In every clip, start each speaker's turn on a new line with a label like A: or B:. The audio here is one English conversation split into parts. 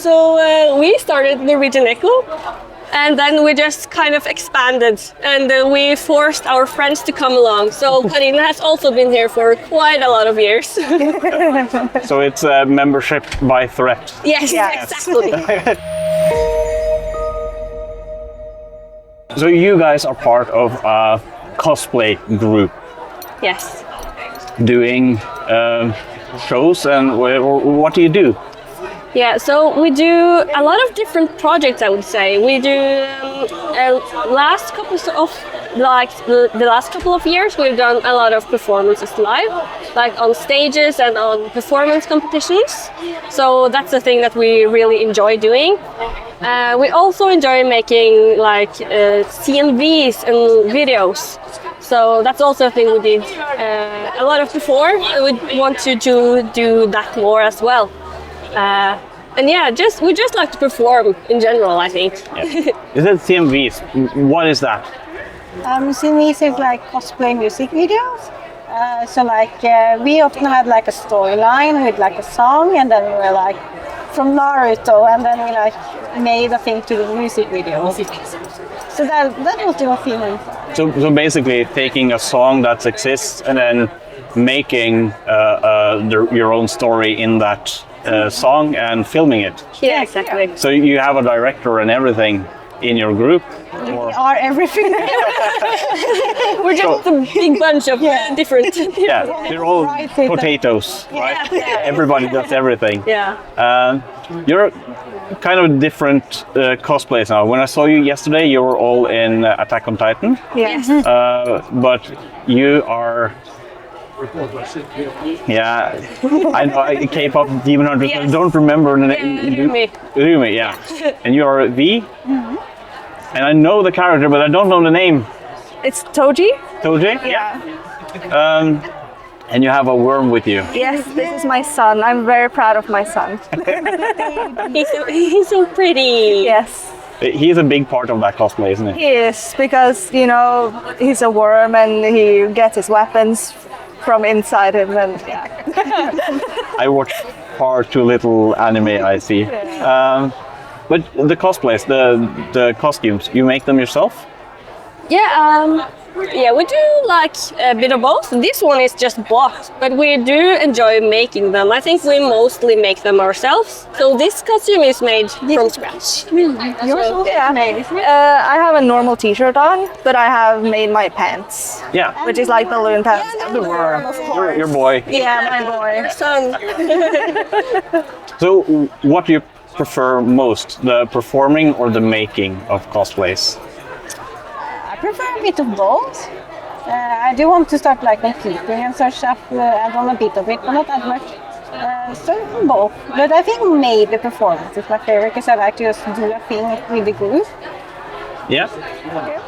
A: We started Norwegian Echo, and then we just kind of expanded, and we forced our friends to come along. So Karina has also been here for quite a lot of years.
B: So it's a membership by threat.
A: Yes, exactly.
B: So you guys are part of a cosplay group
A: Yes.
B: doing shows, and what do you do?
A: Yeah, so we do a lot of different projects, I would say. We do last couple of years we've done a lot of performances live, like on stages and on performance competitions. So that's the thing that we really enjoy doing. We also enjoy making like CMVs and videos. So that's also a thing we did a lot of before, and we want to do that more as well. And yeah, we just like to perform in general, I think.
B: Yeah. Is it CMVs? What is that?
C: CMVs is like cosplay music videos. So like we often had like a storyline with like a song, and then we were like from Naruto, and then we like made a thing to the music video. So that was the feeling.
B: So basically taking a song that exists and then making your own story in that song and filming it.
A: Yeah, exactly.
B: So you have a director and everything in your group? Or?
C: We are everything.
A: We're just a big bunch of different...
B: Yeah, they're all potatoes, right?
A: Yeah.
B: Everybody does everything.
A: Yeah.
B: You're kind of different cosplays now. When I saw you yesterday, you were all in Attack on Titan.
A: Yes.
B: But you are... Yeah, I know, K-pop Demon Hunter.
A: Yes.
B: I don't remember the name. Rumi, yeah. And you are V? And I know the character, but I don't know the name.
D: It's Toji.
B: Toji?
D: Yeah.
B: And you have a worm with you.
D: Yes, this is my son. I'm very proud of my son.
A: He's so pretty.
D: Yes.
B: He's a big part of that cosplay, isn't he?
D: He is, because, you know, he's a worm and he gets his weapons from inside him, and
B: I watch far too little anime, I see. But the cosplays, the costumes, you make them yourself?
A: Yeah, we do like a bit of both. This one is just bought, but we do enjoy making them. I think we mostly make them ourselves. So this costume is made from scratch.
C: Yours also made, isn't it?
D: I have a normal t-shirt on, but I have made my pants,
B: Yeah.
D: which is like balloon pants.
B: The worm. Your boy.
D: Yeah, my boy.
A: Son.
B: So what do you prefer most, the performing or the making of cosplays?
C: I prefer a bit of both. I do want to start like keeping and such stuff. I've done a bit of it, but not that much. So both. But I think maybe performance is my favorite, because I like to just do a thing with the group.
B: Yeah.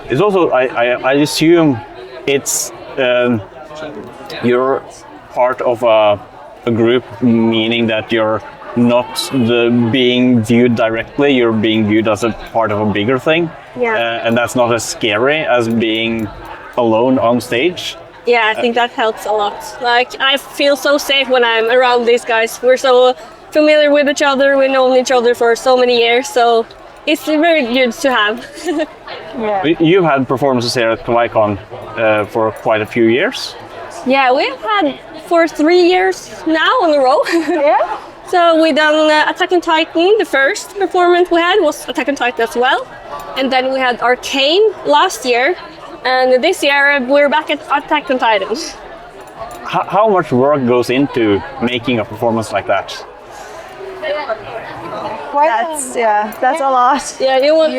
B: It's also, I assume it's you're part of a group, meaning that you're not being viewed directly, you're being viewed as a part of a bigger thing.
A: Yeah.
B: And that's not as scary as being alone on stage.
A: Yeah, I think that helps a lot. Like, I feel so safe when I'm around these guys. We're so familiar with each other. We've known each other for so many years, so it's very good to have.
C: Yeah.
B: You've had performances here at KawaiiCon for quite a few years.
A: Yeah, we've had for 3 years now in a row.
C: Yeah.
A: So we done Attack on Titan. The first performance we had was Attack on Titan as well. And then we had Arcane last year. And this year we're back at Attack on Titan.
B: How much work goes into making a performance like that?
D: That's a lot.
A: Yeah, you want...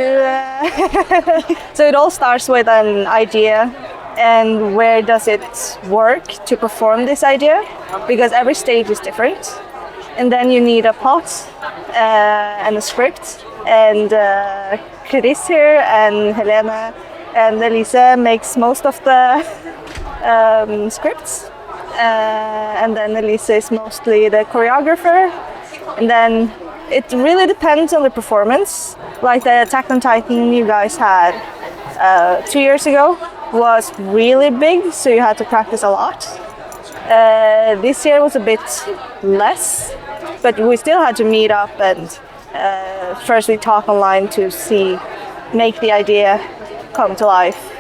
D: So it all starts with an idea, and where does it work to perform this idea? Because every stage is different. And then you need a plot and a script. And Chris here and Helena and Elise makes most of the scripts. And then Elise is mostly the choreographer. And then it really depends on the performance. Like the Attack on Titan you guys had 2 years ago was really big, so you had to practice a lot. This year was a bit less, but we still had to meet up and First we talk online to make the idea come to life,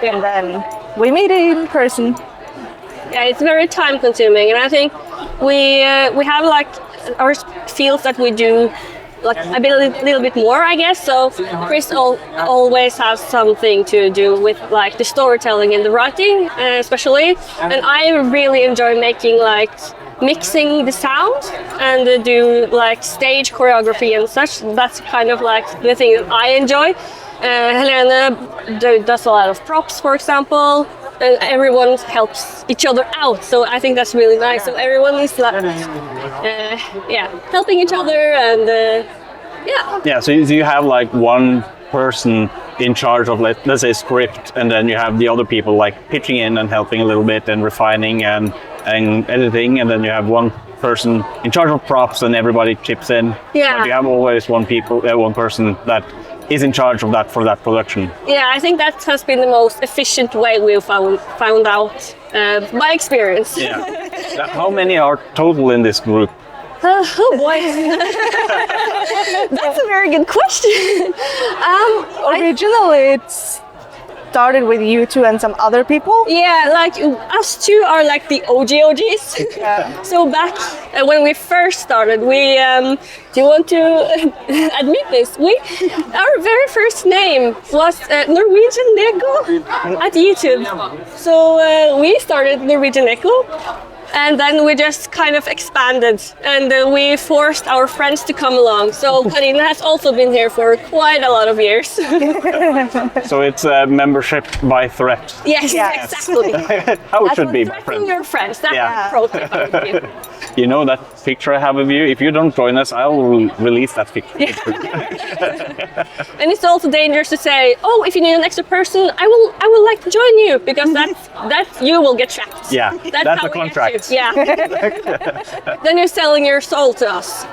D: and then we meet in person.
A: Yeah, it's very time consuming, and I think we have like our fields that we do like a little bit more, I guess. So Chris always has something to do with like the storytelling and the writing, especially. And I really enjoy making like mixing the sound and do like stage choreography and such. That's kind of like the thing that I enjoy. Helena does a lot of props, for example. And everyone helps each other out, so I think that's really nice. So everyone is like, helping each other, and
B: Yeah. So you have like one person in charge of let's say script, and then you have the other people like pitching in and helping a little bit and refining and editing, and then you have one person in charge of props, and everybody chips in.
A: Yeah.
B: But you have always one person that is in charge of that for that production.
A: Yeah, I think that has been the most efficient way we've found out by experience.
B: Yeah. How many are total in this group?
A: Oh boy, that's a very good question.
D: Originally, it started with you two and some other people.
A: Yeah, like us two are like the OGs. So back when we first started, we do you want to admit this? Our very first name was Norwegian Echo at YouTube. So we started Norwegian Echo. And then we just kind of expanded, and we forced our friends to come along. So Karina has also been here for quite a lot of years.
B: So it's membership by threat.
A: Yes, exactly.
B: How it should be, my
A: Threaten
B: friend.
A: your friends. That's the pro tip I would give.
B: You know that picture I have of you? If you don't join us, I will release that picture.
A: And it's also dangerous to say, oh, if you need an extra person, I will like to join you, because that's you will get trapped.
B: Yeah, that's
A: how
B: a
A: we
B: contract.
A: get you. Yeah. Then you're selling your soul to us.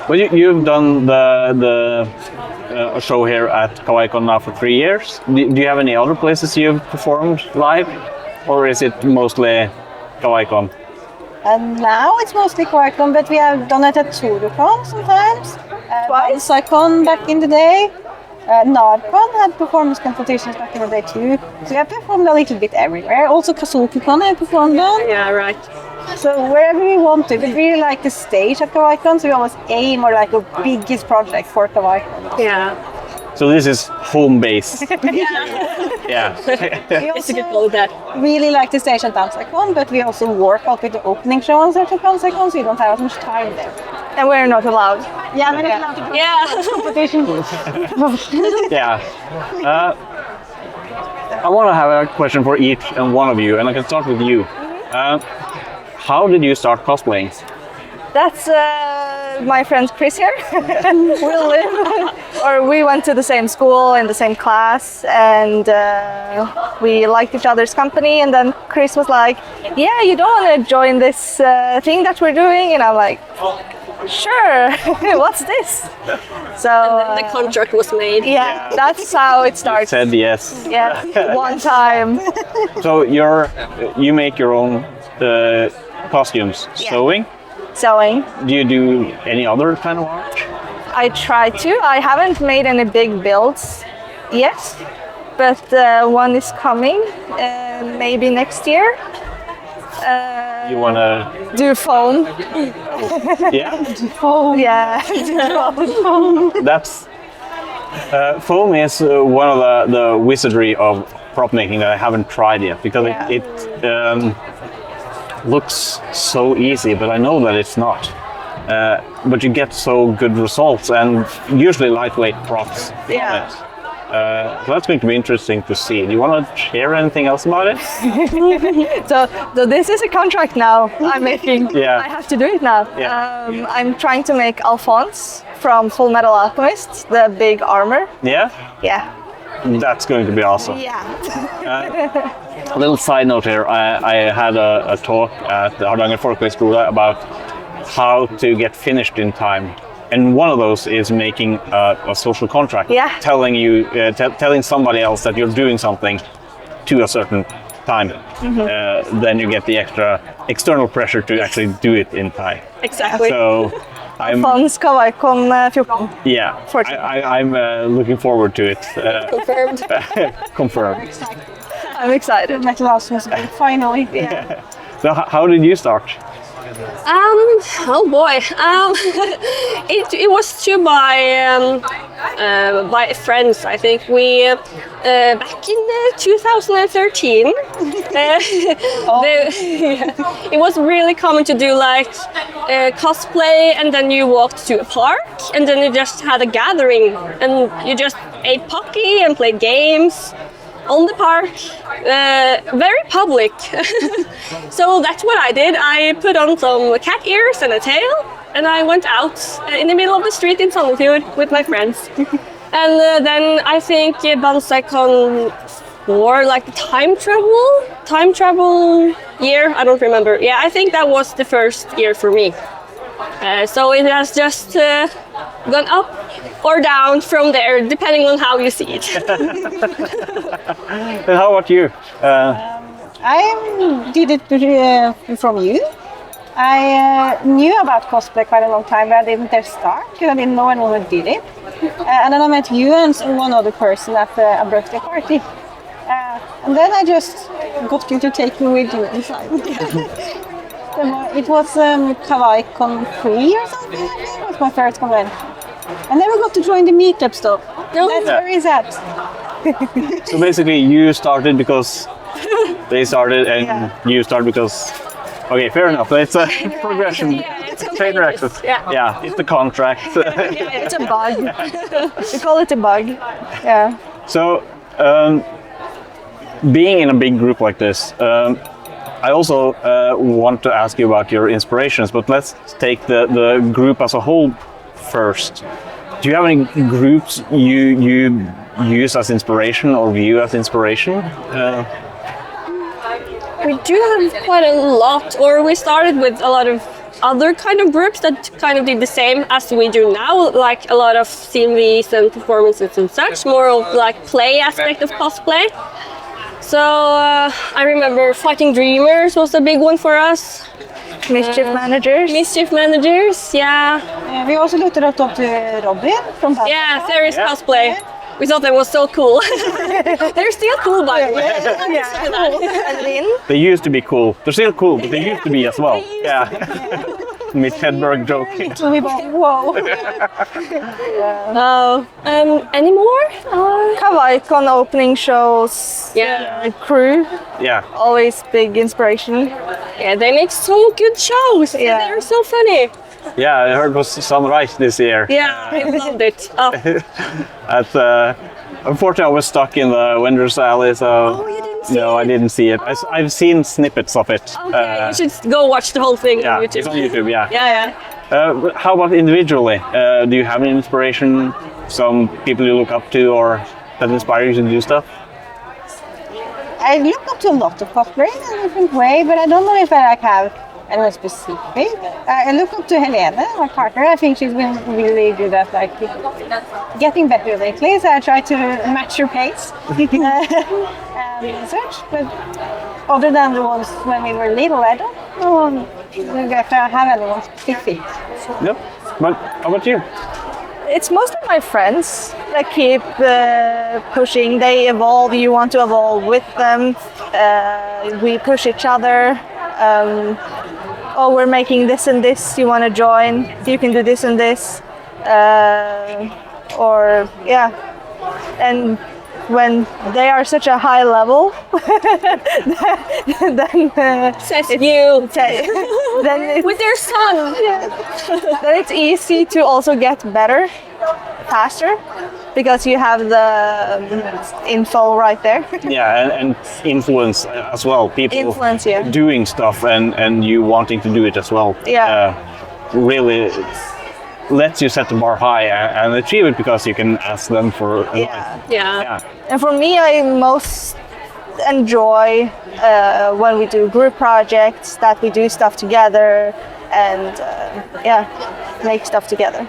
B: Well, you've done the show here at KawaiiCon now for 3 years. Do you have any other places you've performed live, or is it mostly KawaiiCon?
C: And now it's mostly KawaiiCon, but we have done it at TourCon sometimes.
D: Twice?
C: BalsaiCon back in the day. NARCon had performance competitions back in the day too. So we have performed a little bit everywhere. Also KazokuCon I performed on.
A: Yeah, right.
C: So wherever we want to. We really like the stage at KawaiiCon, so we always aim for like the biggest project for KawaiiCon.
A: Yeah.
B: So this is home base. Yeah.
C: We
A: It's a good
C: also
A: call that.
C: really like the stage at BalsaiCon, but we also work out with the opening shows at BalsaiCon, so you don't have as much time there.
D: And we're not allowed.
C: Yeah, we're not allowed to
A: Yeah.
C: competition.
B: Yeah. I want to have a question for each and one of you, and I can start with you. How did you start cosplaying?
D: That's my friend Chris here. We went to the same school in the same class, and we liked each other's company. And then Chris was like, "Yeah, you don't want to join this thing that we're doing?" And I'm like, "Sure. What's this?" So
A: The contract was made.
D: yeah, that's how it starts.
B: Said yes.
D: Yeah, one time.
B: So you make your own costumes, sewing.
D: Sewing.
B: Do you do any other kind of art?
D: I try to. I haven't made any big builds yet, but one is coming, maybe next year.
B: You wanna?
D: Do foam.
B: Yeah.
C: Oh,
D: Yeah.
B: That's foam is one of the wizardry of prop making that I haven't tried yet, because it looks so easy, but I know that it's not. But you get so good results, and usually lightweight props.
D: Yeah.
B: So that's going to be interesting to see. Do you want to share anything else about it?
D: So this is a contract now I'm making.
B: Yeah.
D: I have to do it now.
B: Yeah.
D: I'm trying to make Alphonse from Full Metal Alchemist, the big armor.
B: Yeah?
D: Yeah.
B: That's going to be awesome.
D: Yeah.
B: A little side note here. I had a talk at the Hardanger Folkhögskola about how to get finished in time. And one of those is making a social contract,
D: Yeah.
B: telling you, telling somebody else that you're doing something to a certain time. Then you get the extra external pressure to actually do it in time.
A: Exactly.
B: So I'm
D: Fans Kawaii-Con 14.
B: yeah.
D: 14.
B: I'm looking forward to it.
A: Confirmed.
B: Confirmed.
D: I'm excited.
C: Metal House was good, finally. Yeah.
B: So how did you start?
A: Oh boy. It was too by friends. I think we back in 2013. It was really common to do like cosplay, and then you walked to a park, and then you just had a gathering, and you just ate pocky and played games on the park, very public. So that's what I did. I put on some cat ears and a tail, and I went out in the middle of the street in Sandefjord with my friends. And then I think BandSci-Con 4, like the time travel year, I don't remember. Yeah, I think that was the first year for me. So it has just gone up or down from there, depending on how you see it.
B: And how about you?
C: I did it from you. I knew about cosplay quite a long time, but I didn't dare start because I didn't know anyone who did it. And then I met you and one other person at a birthday party. And then I just got you to take me with you inside. It was Kawaii-Con 3 or something, I think. It was my first convention. I never got to join the meetup stuff.
A: No.
C: That's very sad.
B: So basically, you started because they started, and you started because. Okay, fair enough. It's a progression.
A: It's
B: Trainer access. Yeah, it's the contract.
D: It's a bug. We call it a bug. Yeah.
B: So, being in a big group like this, I also want to ask you about your inspirations, but let's take the group as a whole first. Do you have any groups you use as inspiration or view as inspiration?
A: We do have quite a lot, or we started with a lot of other kind of groups that kind of did the same as we do now, like a lot of CMVs and performances and such, more of like play aspect of cosplay. So I remember Fighting Dreamers was a big one for us.
D: Mischief managers.
A: Mischief managers, yeah.
C: We also looked up to Robin from Baldr.
A: Yeah, there is cosplay. We thought that was so cool. They're still cool, by the way.
B: They used to be cool. They're still cool, but they used to be as well. Yeah. Mitch Hedberg joke.
C: So we both, whoa.
A: Any more?
D: Kawaii-Con opening shows.
A: Yeah.
D: Crew.
B: Yeah.
D: Always big inspiration.
A: Yeah, they make so good shows.
D: Yeah.
A: They're so funny.
B: Yeah, I heard it was Sunrise this year.
A: Yeah, I loved it. Oh.
B: Unfortunately, I was stuck in the vendor's alley, so
A: You didn't see
B: no,
A: it?
B: I didn't see it. I've seen snippets of it.
A: Okay, you should go watch the whole thing
B: Yeah,
A: on YouTube.
B: it's on YouTube. Yeah.
A: Yeah.
B: How about individually? Do you have any inspiration? Some people you look up to, or that inspire you to do stuff?
C: I look up to a lot of cosplayers in a different way, but I don't know if I have anyone specific. I look up to Helene, my partner. I think she's been really good at like getting better lately, so I try to match her pace and such. But other than the ones when we were little, I don't know if I have anyone specific.
B: Yep. But how about you?
D: It's mostly my friends that keep pushing. They evolve. You want to evolve with them. We push each other. Oh, we're making this and this. You want to join? You can do this and this. Or yeah. And when they are such a high level, then
A: Says you.
D: then
A: With their son.
D: then it's easy to also get better faster because you have the info right there.
B: Yeah, and influence as well. People
D: Influence, yeah.
B: doing stuff and you wanting to do it as well.
D: Yeah.
B: Really lets you set the bar high and achieve it because you can ask them for advice.
A: Yeah.
D: And for me, I most enjoy when we do group projects, that we do stuff together and make stuff together.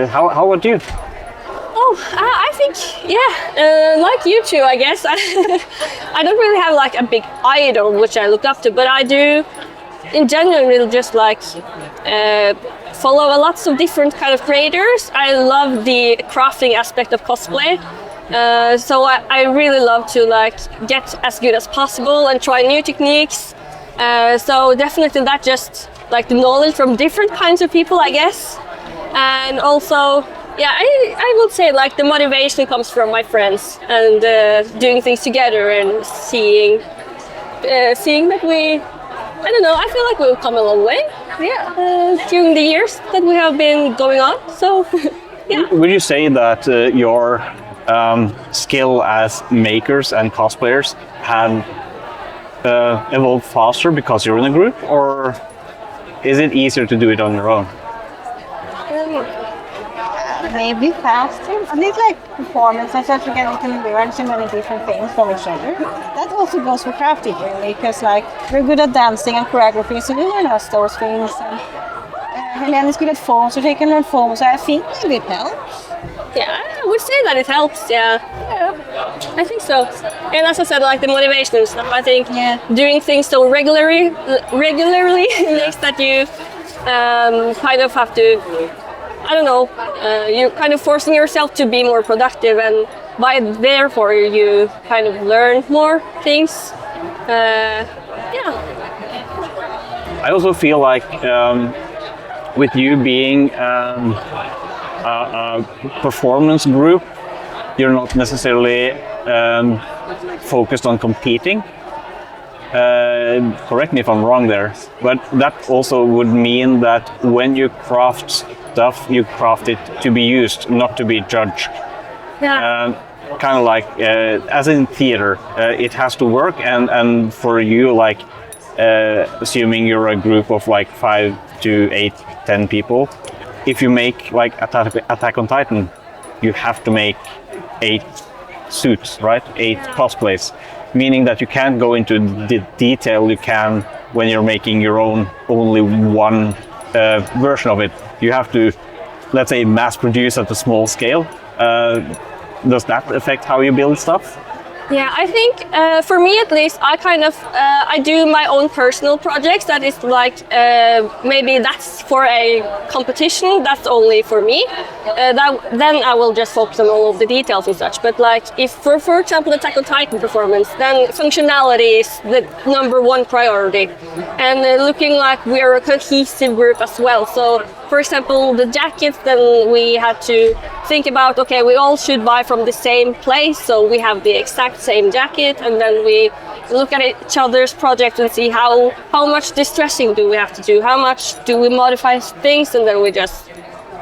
B: How about you?
A: Oh, I think, like you two, I guess. I don't really have like a big idol which I look up to, but I do, in general, just like follow lots of different kind of creators. I love the crafting aspect of cosplay. So I really love to like get as good as possible and try new techniques. So definitely that just like the knowledge from different kinds of people, I guess. And also, yeah, I would say like the motivation comes from my friends and doing things together and seeing that we, I don't know, I feel like we've come a long way. Yeah. During the years that we have been going on. So, yeah.
B: Would you say that your skill as makers and cosplayers have evolved faster because you're in a group, or is it easier to do it on your own?
C: Maybe faster. At least like performance, I start to get you can learn so many different things from each other. That also goes for crafting really, because like we're good at dancing and choreography, so we learn us those things. And Helene is good at foam, so they can learn foam. So I think maybe it helps.
A: Yeah, I would say that it helps. Yeah, I think so. And as I said, like the motivation and stuff. I think doing things so regularly makes that you kind of have to. I don't know. You're kind of forcing yourself to be more productive, and therefore you kind of learn more things.
B: I also feel like with you being a performance group, you're not necessarily focused on competing. Correct me if I'm wrong there, but that also would mean that when you craft stuff, you craft it to be used, not to be judged.
A: Yeah.
B: Kind of like as in theater, it has to work, and for you, like assuming you're a group of like 5 to 8, 10 people, if you make like Attack on Titan, you have to make 8 suits, right? 8 cosplays, meaning that you can't go into the detail you can when you're making your own only one version of it. You have to, let's say, mass produce at a small scale. Does that affect how you build stuff?
A: Yeah, I think for me at least, I kind of I do my own personal projects. That is like maybe that's for a competition. That's only for me. Then I will just focus on all of the details and such. But like if for example Attack on Titan performance, then functionality is the #1 priority, and looking like we're a cohesive group as well. So for example, the jackets, then we had to think about, okay, we all should buy from the same place, so we have the exact same jacket, and then we look at each other's project and see how much distressing do we have to do, how much do we modify things, and then we just,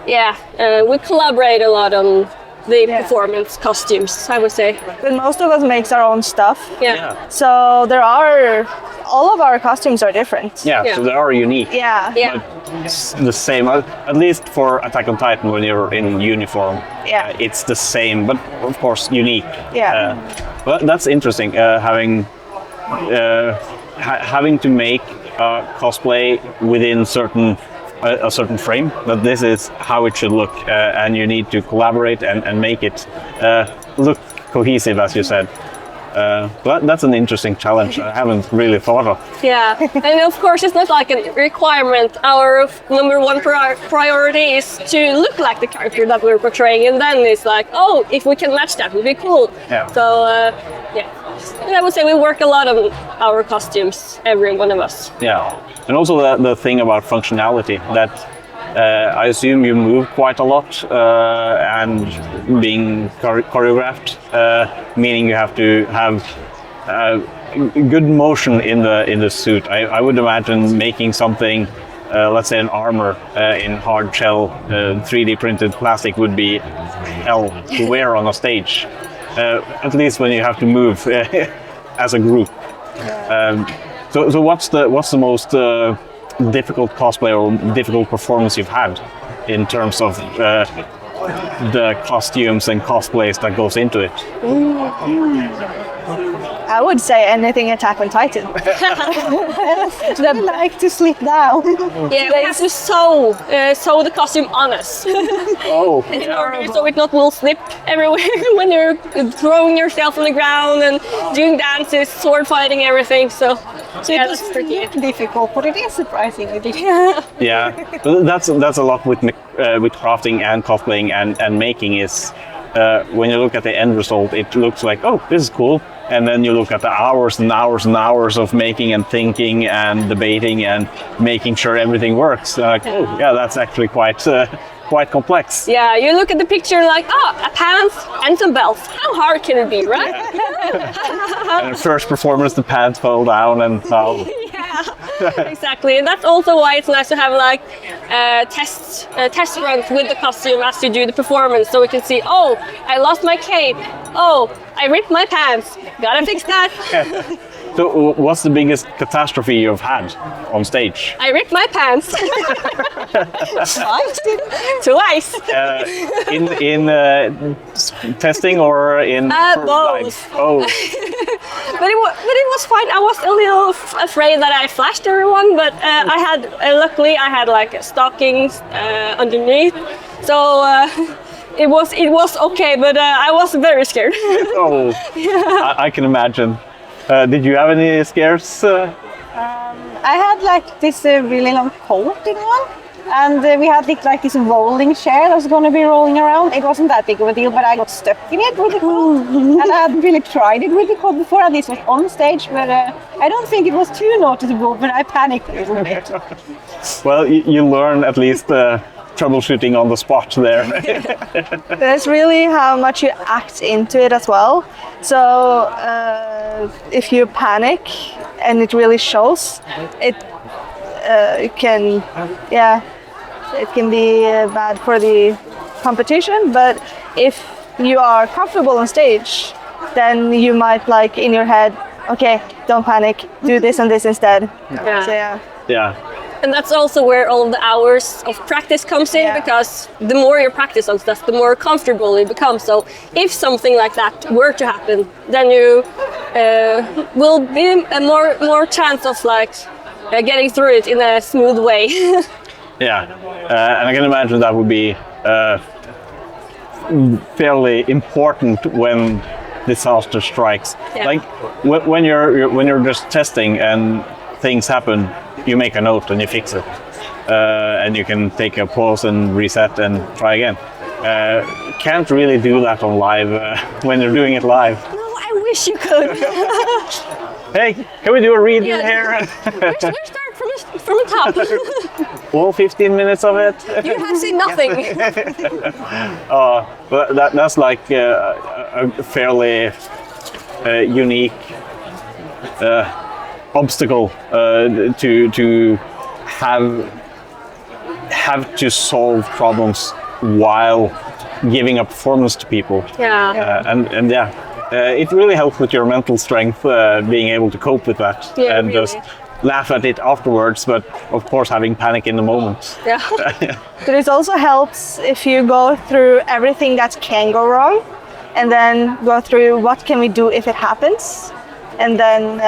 A: we collaborate a lot on the performance costumes, I would say.
D: But most of us makes our own stuff.
A: Yeah.
D: So all of our costumes are different.
B: Yeah. So they are unique.
D: Yeah.
B: But it's the same, at least for Attack on Titan when you're in uniform.
D: Yeah.
B: It's the same, but of course unique.
D: Yeah.
B: Well, that's interesting. Having to make cosplay within a certain frame, that this is how it should look, and you need to collaborate and make it look cohesive, as you said. But that's an interesting challenge I haven't really thought of.
A: Yeah, and of course it's not like a requirement. Our #1 priority is to look like the character that we're portraying, and then it's like, oh, if we can match that, would be cool.
B: Yeah.
A: So and I would say we work a lot on our costumes, every one of us.
B: Yeah, and also the thing about functionality, that I assume you move quite a lot and being choreographed, meaning you have to have good motion in the suit. I would imagine making something, let's say an armor in hard shell, 3D printed plastic would be hell to wear on a stage. At least when you have to move as a group. So what's the most difficult cosplay or difficult performance you've had in terms of the costumes and cosplays that goes into it?
D: I would say anything Attack on Titan.
C: They like to slip down.
A: Yeah, we have to sew the costume on us.
B: Oh,
A: In order so it not will slip everywhere when you're throwing yourself on the ground and doing dances, sword fighting, everything. So
C: So
A: Yeah,
C: it
A: that's
C: doesn't
A: tricky.
C: look difficult, but it is surprisingly difficult.
B: Yeah, but that's a lot with crafting and cosplaying and making is when you look at the end result, it looks like, oh, this is cool, and then you look at the hours and hours and hours of making and thinking and debating and making sure everything works. Like, oh, yeah, that's actually quite complex.
A: Yeah, you look at the picture like, oh, a pants and some belts. How hard can it be, right?
B: And first performance, the pants fall down, and now.
A: Yeah, exactly. And that's also why it's nice to have like test runs with the costume as you do the performance, so we can see, oh, I lost my cape. Oh, I ripped my pants. Gotta fix that.
B: So, what's the biggest catastrophe you've had on stage?
A: I ripped my pants. Twice.
B: In testing or in
A: Both.
B: live? Oh,
A: But it was fine. I was a little afraid that I flashed everyone, but I had luckily I had like stockings underneath, so it was okay. But I was very scared.
B: oh, I can imagine. Did you have any scares?
C: I had like this really long coat in one, and we had like this rolling chair that was going to be rolling around. It wasn't that big of a deal, but I got stuck in it with the coat, and I hadn't really tried it with the coat before. And this was on stage, but I don't think it was too noticeable. But I panicked a little bit.
B: Well, you learn at least troubleshooting on the spot there.
D: That's really how much you act into it as well. So if you panic and it really shows, it can be bad for the competition. But if you are comfortable on stage, then you might like in your head, okay, don't panic, do this and this instead.
A: Yeah.
D: So yeah.
B: Yeah.
A: And that's also where all of the hours of practice comes in,
D: Yeah.
A: because the more you practice on stuff, the more comfortable you become. So if something like that were to happen, then you will be a more chance of like getting through it in a smooth way.
B: Yeah, and I can imagine that would be fairly important when disaster strikes.
A: Yeah.
B: Like when you're just testing and things happen, you make a note and you fix it, and you can take a pause and reset and try again. Can't really do that on live when you're doing it live.
A: No, I wish you could.
B: Hey, can we do a read in here?
A: We start from the top.
B: All 15 minutes of it?
A: You have seen nothing.
B: But that's like a fairly unique obstacle to have to solve problems while giving a performance to people.
A: Yeah.
B: And yeah, it really helps with your mental strength, being able to cope with that,
A: Yeah,
B: and
A: really.
B: just laugh at it afterwards. But of course, having panic in the moment.
A: Yeah.
D: But it also helps if you go through everything that can go wrong, and then go through what can we do if it happens, and then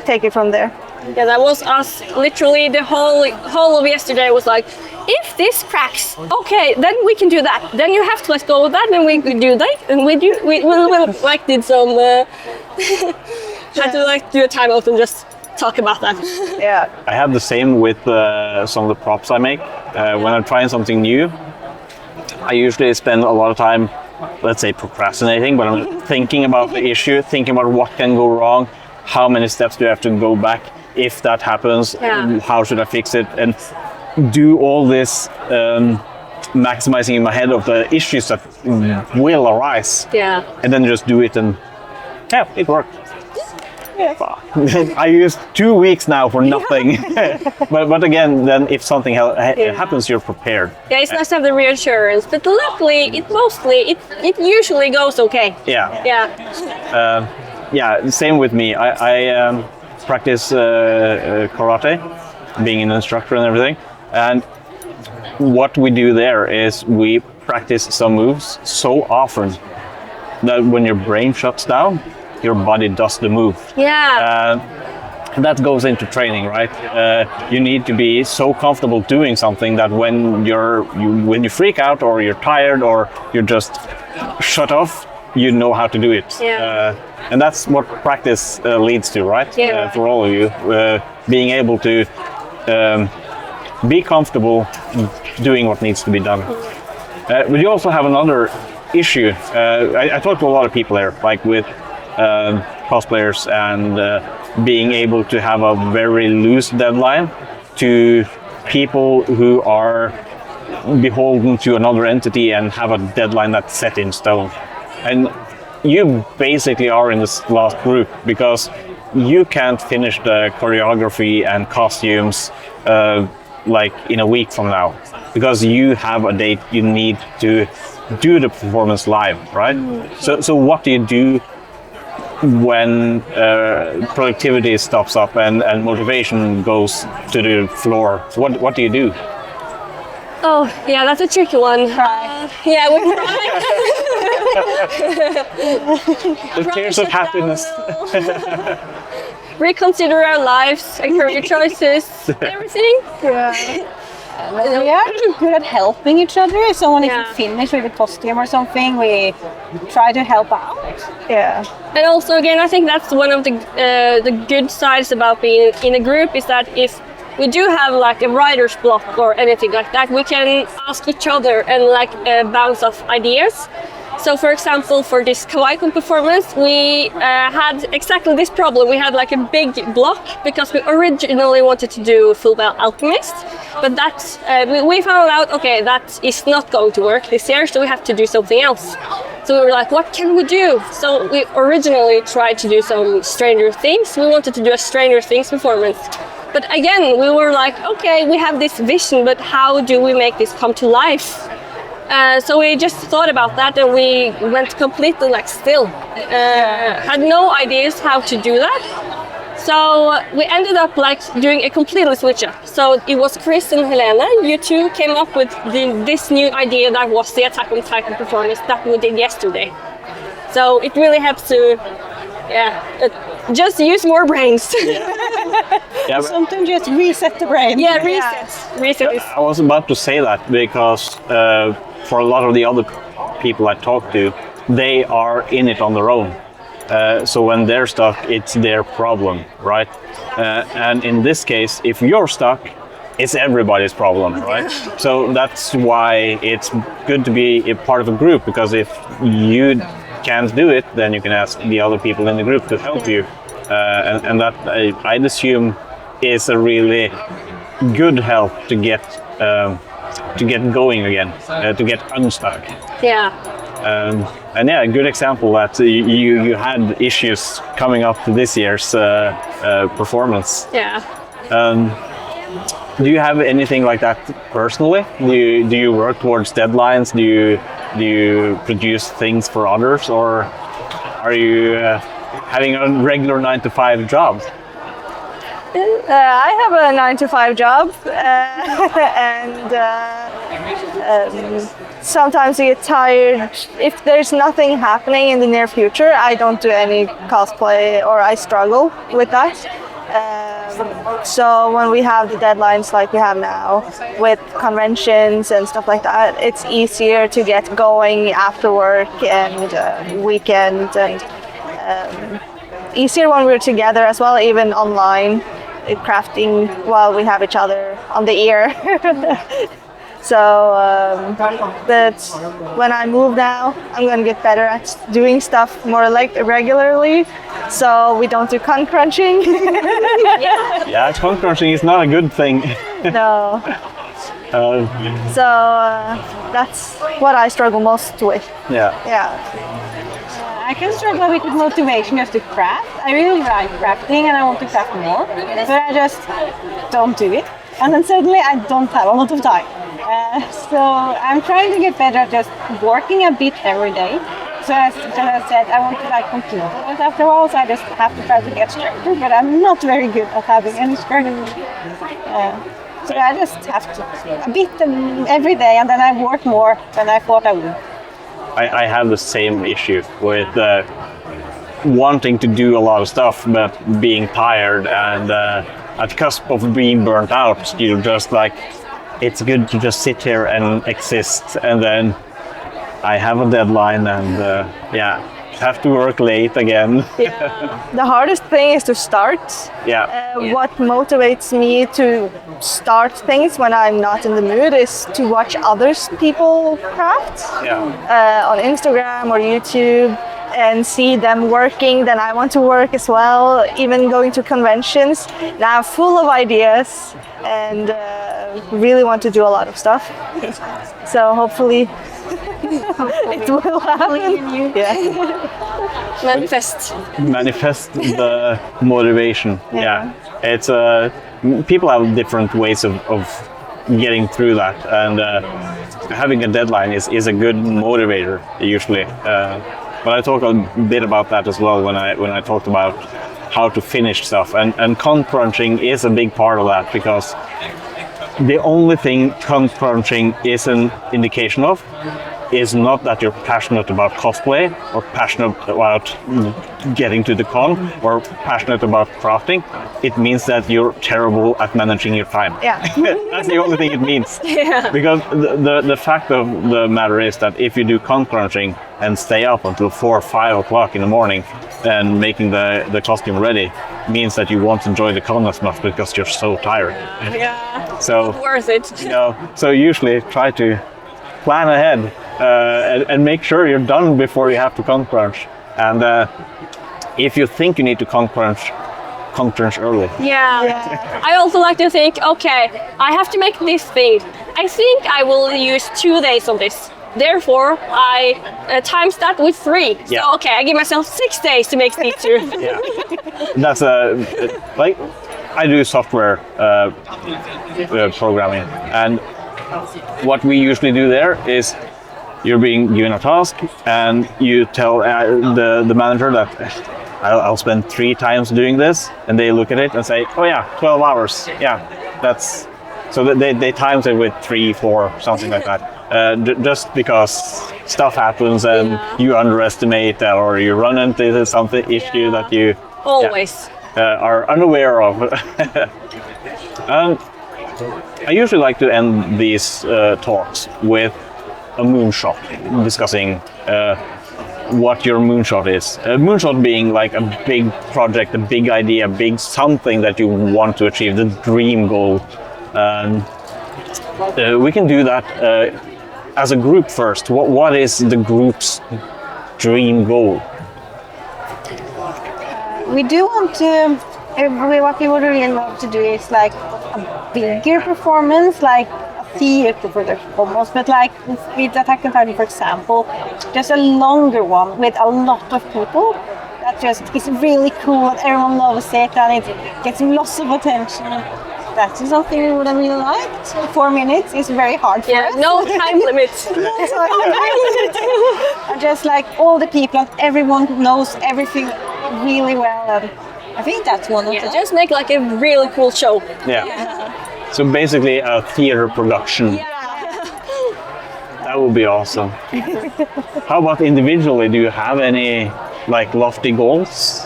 D: take it from there.
A: Yeah, that was us. Literally, the whole of yesterday was like, if this cracks, okay, then we can do that. Then you have to let go of that, and we do that, and we like did some had to like do a timeout and just talk about that.
D: Yeah.
B: I have the same with some of the props I make. When I'm trying something new, I usually spend a lot of time, let's say, procrastinating, but I'm thinking about the issue, thinking about what can go wrong, how many steps do I have to go back if that happens,
A: Yeah.
B: how should I fix it, and do all this maximizing in my head of the issues that will arise,
A: Yeah.
B: and then just do it, and yeah, it worked. I used 2 weeks now for nothing. but again, then if something happens, you're prepared.
A: Yeah, it's nice to have the reassurance, but luckily, it usually goes okay.
B: Yeah.
A: Yeah.
B: Yeah, same with me. I practice karate, being an instructor and everything. And what we do there is we practice some moves so often that when your brain shuts down, your body does the move.
A: Yeah.
B: And that goes into training, right? You need to be so comfortable doing something that when you freak out or you're tired or you're just shut off, you know how to do it.
A: Yeah.
B: And that's what practice leads to, right?
A: Yeah.
B: For all of you, being able to be comfortable doing what needs to be done. But you also have another issue. I talked to a lot of people here, like with cosplayers and being able to have a very loose deadline to people who are beholden to another entity and have a deadline that's set in stone. And you basically are in this last group because you can't finish the choreography and costumes like in a week from now because you have a date you need to do the performance live, right? So what do you do when productivity stops up and motivation goes to the floor? What do you do?
A: Oh, yeah, that's a tricky one. Yeah, we cry.
B: The tears of happiness.
A: Reconsider our lives and career choices, everything.
C: We are good at helping each other. So when
A: Yeah.
C: we finish with a costume or something, we try to help out.
D: Yeah.
A: And also, again, I think that's one of the good sides about being in a group is that if we do have like a writer's block or anything like that, we can ask each other and like bounce off ideas. So, for example, for this Kawaii-con performance, we had exactly this problem. We had like a big block because we originally wanted to do Full Metal Alchemist, but that we found out, okay, that is not going to work this year, so we have to do something else. So we were like, what can we do? So we originally tried to do some Stranger Things. We wanted to do a Stranger Things performance. But again, we were like, okay, we have this vision, but how do we make this come to life? So we just thought about that and we went completely like still. Had no ideas how to do that. So we ended up like doing a completely switch up. So it was Chris and Helena, you two came up with this new idea that was the Attack on Titan performance that we did yesterday. So it really helps to, just use more brains.
B: Yeah,
C: Sometimes just reset the brain.
A: Yeah, reset is.
B: I was about to say that because for a lot of the other people I talk to, they are in it on their own. So when they're stuck, it's their problem, right? And in this case, if you're stuck, it's everybody's problem, right? So that's why it's good to be a part of a group, because if you can't do it, then you can ask the other people in the group to help you. And that, I'd assume, is a really good help to get going again, to get unstuck.
A: Yeah.
B: And yeah, a good example that you had issues coming up to this year's performance.
A: Yeah.
B: Do you have anything like that personally? Do you work towards deadlines? Do you produce things for others, or are you having a regular 9-to-5 job?
D: I have a 9-to-5 job, and sometimes I get tired. If there's nothing happening in the near future, I don't do any cosplay, or I struggle with that. So when we have the deadlines like we have now with conventions and stuff like that, it's easier to get going after work and weekend, and easier when we're together as well, even online, crafting while we have each other on the ear. So but when I move now, I'm going to get better at doing stuff more like regularly, so we don't do con crunching.
B: Yeah, con crunching is not a good thing.
D: No. So that's what I struggle most with.
B: Yeah.
C: I can struggle a bit with motivation just to craft. I really like crafting and I want to craft more, but I just don't do it. And then suddenly I don't have a lot of time. So I'm trying to get better at just working a bit every day. So as I said, I want to like complete it after a while, so I just have to try to get structured, but I'm not very good at having any structure. So I just have to a bit every day, and then I work more than I thought I would.
B: I have the same issue with wanting to do a lot of stuff, but being tired and at the cusp of being burnt out. You just like, it's good to just sit here and exist, and then I have a deadline and have to work late again.
D: The hardest thing is to start. What motivates me to start things when I'm not in the mood is to watch others people craft on Instagram or YouTube and see them working. Then I want to work as well. Even going to conventions, now I'm full of ideas and really want to do a lot of stuff. So hopefully it will happen.
A: Manifest
B: the motivation. It's people have different ways of getting through that, and having a deadline is a good motivator usually. But I talk a bit about that as well when I talked about how to finish stuff, and con crunching is a big part of that, because the only thing con crunching is an indication of is not that you're passionate about cosplay or passionate about getting to the con or passionate about crafting. It means that you're terrible at managing your time. That's the only thing it means. Because the fact of the matter is that if you do con crunching and stay up until 4 or 5 o'clock in the morning and making the costume ready, means that you won't enjoy the con as much because you're so tired. So
A: not worth it.
B: So usually try to plan ahead and make sure you're done before you have to con crunch. And if you think you need to con crunch early.
A: I also like to think, okay, I have to make this thing. I think I will use 2 days of this. Therefore, I times that with 3. So, okay, I give myself 6 days to make these 2.
B: That's like I do software programming, and what we usually do there is you're being given a task and you tell the manager that I'll spend 3 times doing this, and they look at it and say, oh yeah, 12 hours. That's so that they times it with 3, 4, something like that. Just because stuff happens and you underestimate or you run into something issue that you
A: always
B: are unaware of. I usually like to end these talks with a moonshot, discussing what your moonshot is. A moonshot being like a big project, a big idea, big something that you want to achieve, the dream goal. We can do that as a group first. What is the group's dream goal?
C: We do want to, what we would really love to do is like a bigger performance, like a theater production almost, but like with Attack on Titan, for example, just a longer one with a lot of people. That just is really cool and everyone loves it and it gets lots of attention. That's something we would have really liked. 4 minutes is very hard for us.
A: No time limit.
C: And just like all the people and everyone knows everything really well, and I think that's one of them.
A: Just make like a really cool show.
B: So basically a theater production. That would be awesome. How about individually? Do you have any like lofty goals?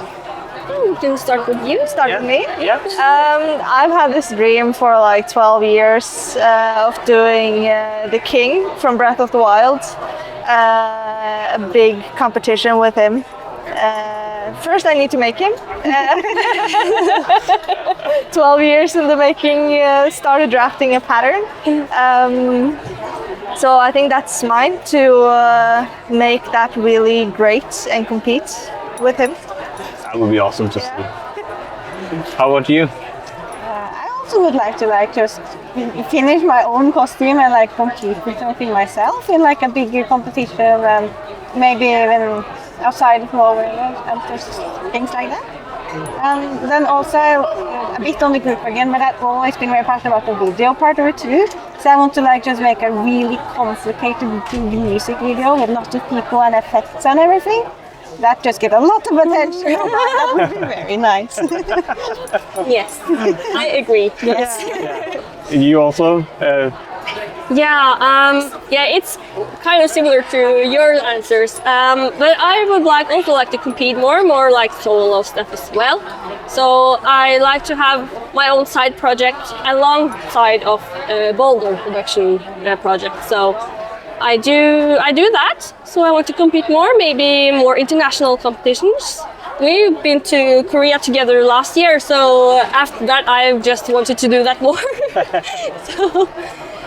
A: We can start with you.
D: Start with me?
B: Yeah.
D: I've had this dream for like 12 years of doing the King from Breath of the Wild. A big competition with him. First I need to make him. 12 years in the making, started drafting a pattern. So I think that's mine, to make that really great and compete with him.
B: That would be awesome to see. How about you?
C: I also would like to like just finish my own costume and like compete with something myself in like a bigger competition, and maybe even outside of Norway and just things like that. And then also a bit on the group again, but I've always been very passionate about the video part of it too. So I want to like just make a really complicated big music video with lots of people and effects and everything. That just get a lot of attention. That would be very nice.
A: Yes, I agree. Yes.
B: You also?
A: It's kind of similar to your answers. But I would also like to compete more like solo stuff as well. So I like to have my own side project alongside of Baldr Production project. So I do that. So I want to compete more, maybe more international competitions. We've been to Korea together last year, so after that I just wanted to do that more. So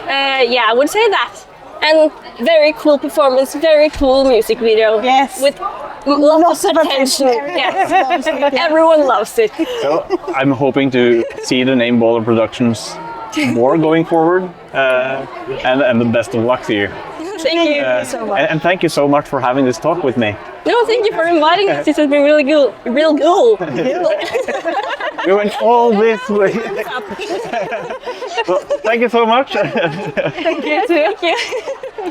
A: yeah, I would say that. And very cool performance, very cool music video.
C: Yes.
A: With lots of attention. Yes. Everyone loves it.
B: So I'm hoping to see the name Baldr Productions more going forward, and the best of luck to you.
A: Thank you so much.
B: And thank you so much for having this talk with me.
A: No, thank you for inviting us. This has been really good. Real cool.
B: We went all this way. Well, thank you so much.
A: Thank you.